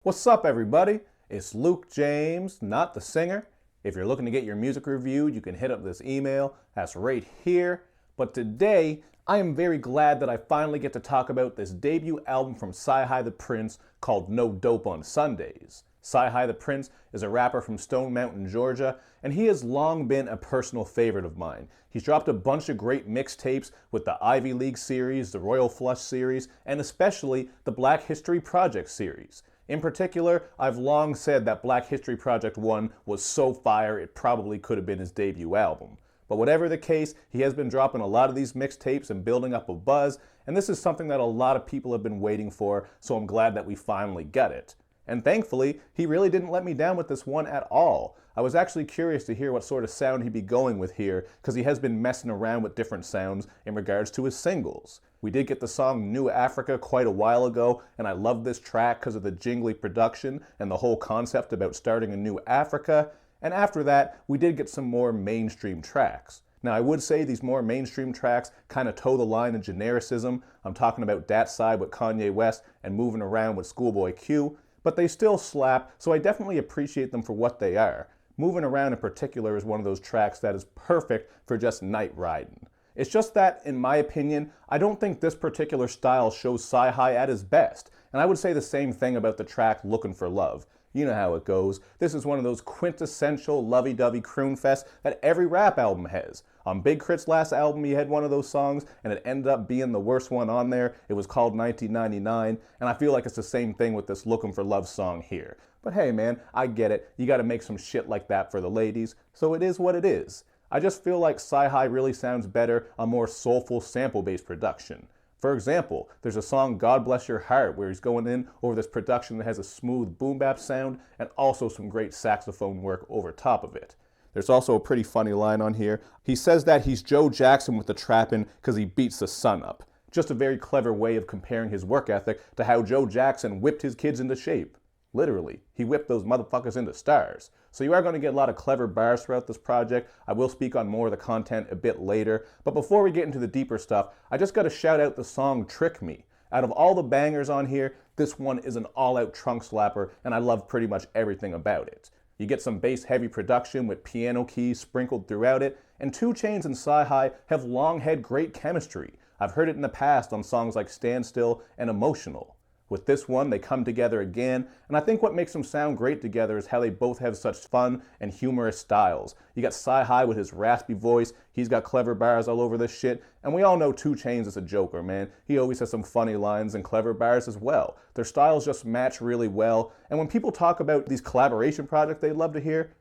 What's up, everybody? It's Luke James, not the singer. If you're looking to get your music reviewed, you can hit up this email. That's right here. But today, I am very glad that I finally get to talk about this debut album from CyHi The Prynce called No Dope on Sundays. CyHi The Prynce is a rapper from Stone Mountain, Georgia, and he has long been a personal favorite of mine. He's dropped a bunch of great mixtapes with the Ivy League series, the Royal Flush series, and especially the Black History Project series. In particular, I've long said that Black History Project 1 was so fire it probably could have been his debut album. But whatever the case, he has been dropping a lot of these mixtapes and building up a buzz, and this is something that a lot of people have been waiting for, so I'm glad that we finally got it. And thankfully, he really didn't let me down with this one at all. I was actually curious to hear what sort of sound he'd be going with here, because he has been messing around with different sounds in regards to his singles. We did get the song New Africa quite a while ago, and I love this track because of the jingly production and the whole concept about starting a new Africa. And after that, we did get some more mainstream tracks. Now, I would say these more mainstream tracks kind of toe the line of genericism. I'm talking about Dat Side with Kanye West and Movin' Around with Schoolboy Q, but they still slap, so I definitely appreciate them for what they are. Movin' Around in particular is one of those tracks that is perfect for just night riding. It's just that, in my opinion, I don't think this particular style shows CyHi at his best, and I would say the same thing about the track Looking for Love. You know how it goes. This is one of those quintessential lovey-dovey croon fests that every rap album has. On Big Crit's last album, he had one of those songs, and it ended up being the worst one on there. It was called 1999, and I feel like it's the same thing with this Looking for Love song here. But hey man, I get it. You gotta make some shit like that for the ladies, so it is what it is. I just feel like CyHi really sounds better on more soulful sample-based production. For example, there's a song God Bless Your Heart where he's going in over this production that has a smooth boom bap sound and also some great saxophone work over top of it. There's also a pretty funny line on here. He says that he's Joe Jackson with the trappin' because he beats the sun up. Just a very clever way of comparing his work ethic to how Joe Jackson whipped his kids into shape. Literally, he whipped those motherfuckers into stars. So you are going to get a lot of clever bars throughout this project. I will speak on more of the content a bit later. But before we get into the deeper stuff, I just got to shout out the song Trick Me. Out of all the bangers on here, this one is an all-out trunk slapper, and I love pretty much everything about it. You get some bass-heavy production with piano keys sprinkled throughout it, and 2 Chainz and CyHi have long had great chemistry. I've heard it in the past on songs like Stand Still and Emotional. With this one, they come together again, and I think what makes them sound great together is how they both have such fun and humorous styles. You got CyHi with his raspy voice, he's got clever bars all over this shit, and we all know 2 Chainz is a joker, man. He always has some funny lines and clever bars as well. Their styles just match really well, and when people talk about these collaboration projects they'd love to hear,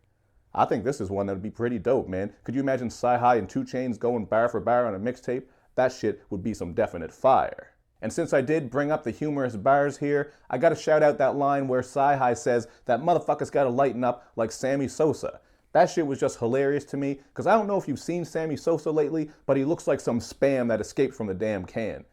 I think this is one that would be pretty dope, man. Could you imagine CyHi and 2 Chainz going bar for bar on a mixtape? That shit would be some definite fire. And since I did bring up the humorous bars here, I gotta shout out that line where CyHi says that motherfuckers gotta lighten up like Sammy Sosa. That shit was just hilarious to me, because I don't know if you've seen Sammy Sosa lately, but he looks like some spam that escaped from the damn can.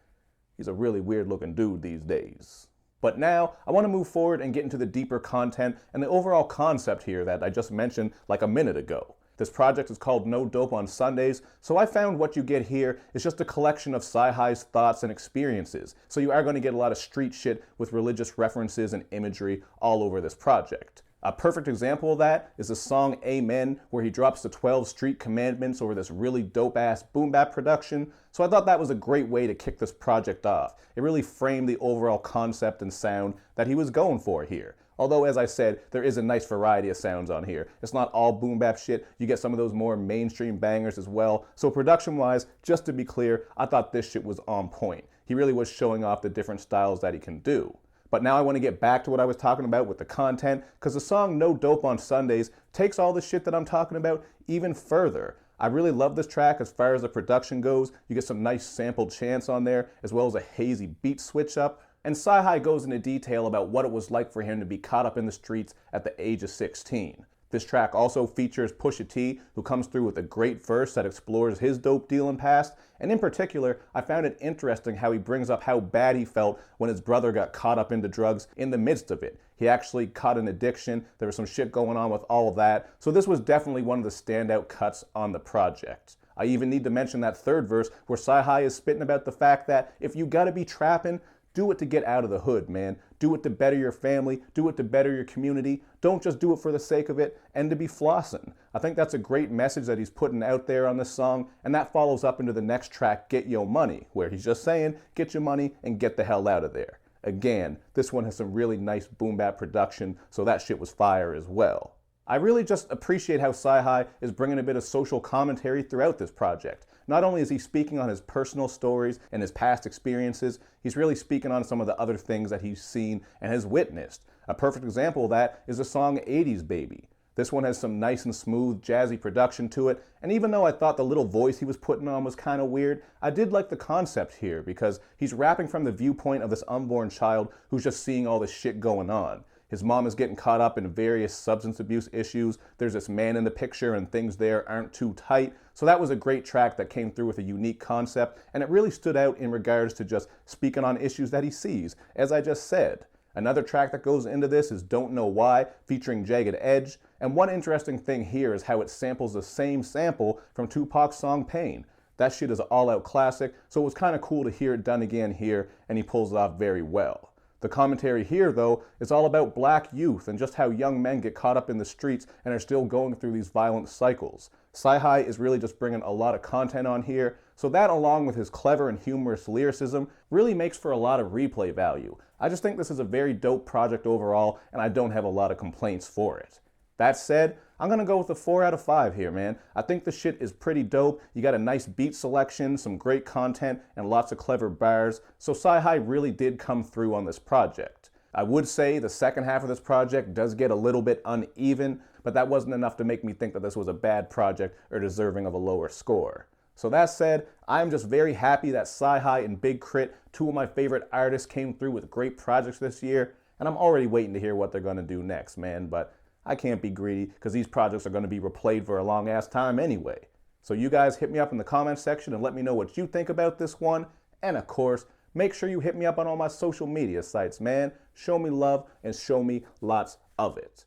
He's a really weird looking dude these days. But now, I want to move forward and get into the deeper content and the overall concept here that I just mentioned like a minute ago. This project is called No Dope on Sundays, so I found what you get here is just a collection of CyHi's thoughts and experiences, so you are going to get a lot of street shit with religious references and imagery all over this project. A perfect example of that is the song Amen, where he drops the 12 street commandments over this really dope-ass boom bap production, so I thought that was a great way to kick this project off. It really framed the overall concept and sound that he was going for here. Although, as I said, there is a nice variety of sounds on here. It's not all boom bap shit, you get some of those more mainstream bangers as well. So production-wise, just to be clear, I thought this shit was on point. He really was showing off the different styles that he can do. But now I want to get back to what I was talking about with the content, because the song No Dope on Sundays takes all the shit that I'm talking about even further. I really love this track as far as the production goes. You get some nice sampled chants on there, as well as a hazy beat switch up. And CyHi goes into detail about what it was like for him to be caught up in the streets at the age of 16. This track also features Pusha T, who comes through with a great verse that explores his dope dealing past, and in particular, I found it interesting how he brings up how bad he felt when his brother got caught up into drugs in the midst of it. He actually caught an addiction, there was some shit going on with all of that, so this was definitely one of the standout cuts on the project. I even need to mention that third verse where CyHi is spitting about the fact that if you gotta be trapping, do it to get out of the hood, man. Do it to better your family, do it to better your community. Don't just do it for the sake of it and to be flossing. I think that's a great message that he's putting out there on this song, and that follows up into the next track, Get Yo Money, where he's just saying, get your money and get the hell out of there. Again, this one has some really nice boom bap production, so that shit was fire as well. I really just appreciate how CyHi is bringing a bit of social commentary throughout this project. Not only is he speaking on his personal stories and his past experiences, he's really speaking on some of the other things that he's seen and has witnessed. A perfect example of that is the song 80s Baby. This one has some nice and smooth, jazzy production to it, and even though I thought the little voice he was putting on was kind of weird, I did like the concept here because he's rapping from the viewpoint of this unborn child who's just seeing all this shit going on. His mom is getting caught up in various substance abuse issues. There's this man in the picture and things there aren't too tight. So that was a great track that came through with a unique concept, and it really stood out in regards to just speaking on issues that he sees, as I just said. Another track that goes into this is Don't Know Why, featuring Jagged Edge. And one interesting thing here is how it samples the same sample from Tupac's song Pain. That shit is an all-out classic, so it was kind of cool to hear it done again here, and he pulls it off very well. The commentary here, though, is all about black youth and just how young men get caught up in the streets and are still going through these violent cycles. CyHi is really just bringing a lot of content on here, so that along with his clever and humorous lyricism really makes for a lot of replay value. I just think this is a very dope project overall, and I don't have a lot of complaints for it. That said, I'm gonna go with a 4 out of 5 here, man. I think the shit is pretty dope. You got a nice beat selection, some great content, and lots of clever bars, so CyHi really did come through on this project. I would say the second half of this project does get a little bit uneven, but that wasn't enough to make me think that this was a bad project or deserving of a lower score. So that said, I'm just very happy that CyHi and Big Crit, two of my favorite artists, came through with great projects this year, and I'm already waiting to hear what they're gonna do next, man, but I can't be greedy because these projects are going to be replayed for a long ass time anyway. So you guys hit me up in the comments section and let me know what you think about this one. And of course, make sure you hit me up on all my social media sites, man. Show me love and show me lots of it.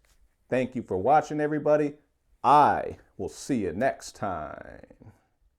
Thank you for watching, everybody. I will see you next time.